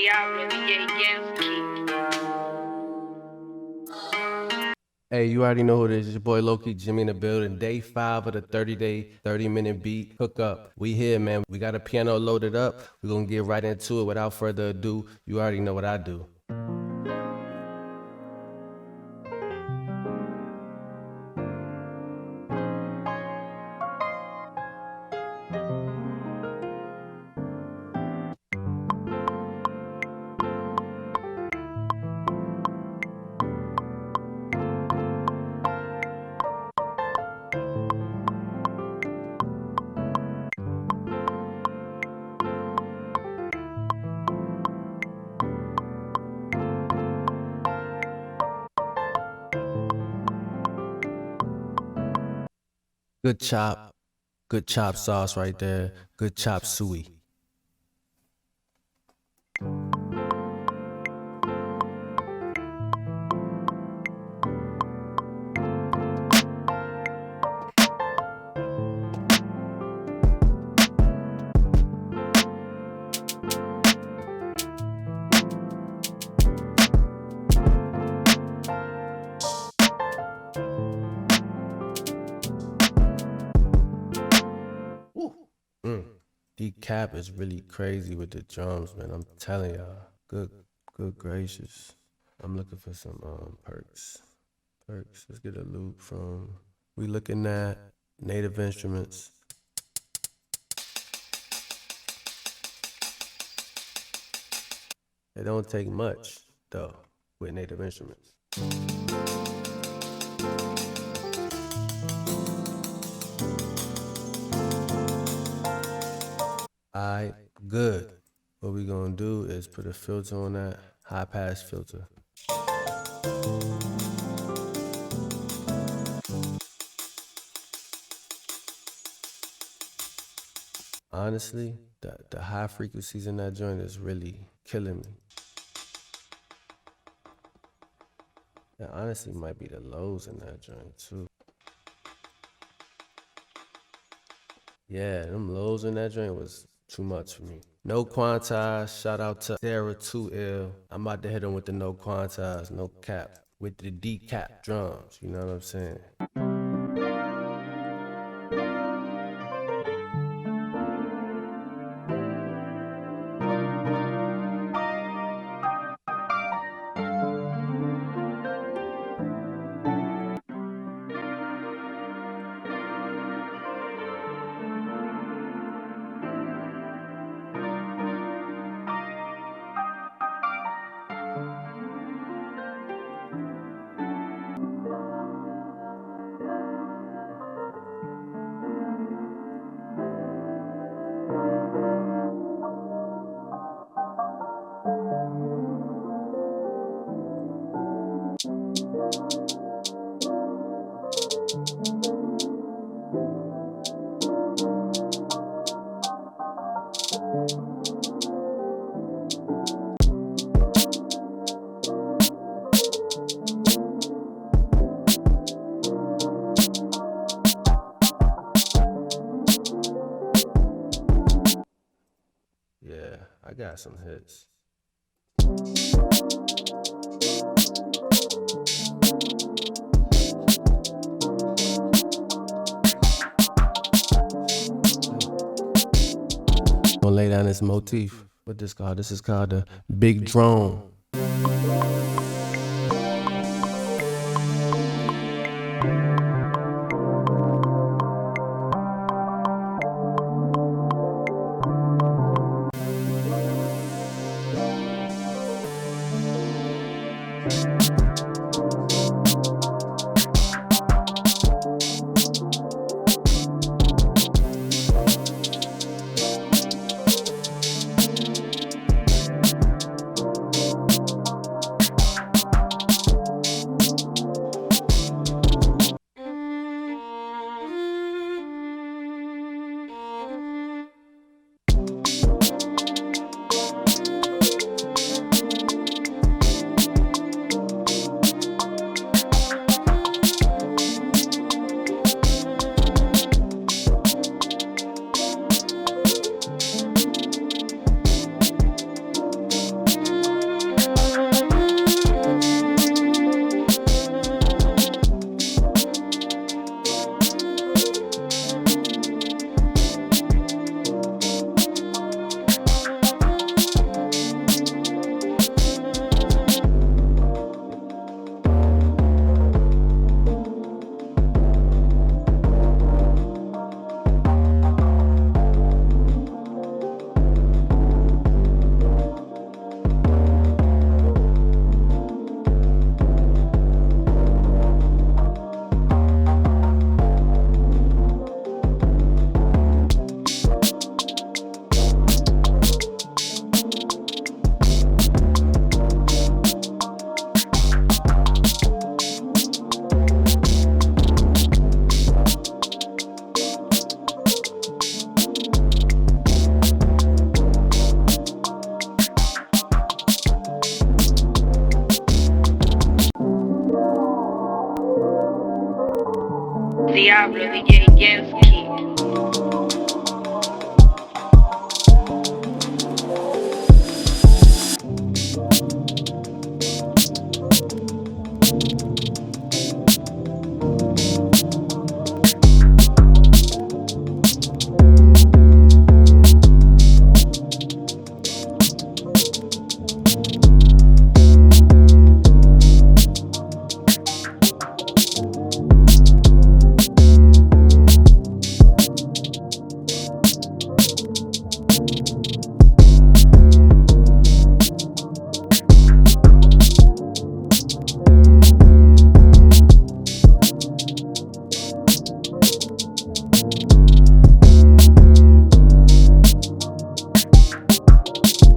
y'all really get Yansky. Hey, you already know who it is. It's your boy LKJimmy in the building. Day 5 of the 30-day, 30-minute beat hookup. We here, man. We got a piano loaded up. We're going to get right into it without further ado. You already know what I do. Good chop sauce right there. Good chop suey. D-Cap is really crazy with the drums, man. I'm telling y'all. Good gracious. I'm looking for some perks. Let's get a loop from. We looking at Native Instruments. It don't take much though with Native Instruments. Alright, good. What we gonna do is put a filter on that, high pass filter. Honestly, the high frequencies in that joint is really killing me. That honestly might be the lows in that joint too. Yeah, them lows in that joint was too much for me. No quantize, shout out to Sarah 2L. I'm about to hit him with the no quantize, no cap. With the D-Cap drums, you know what I'm saying? Yeah, I got some hits. Gonna lay down this motif. What this called? This is called the Big Drone.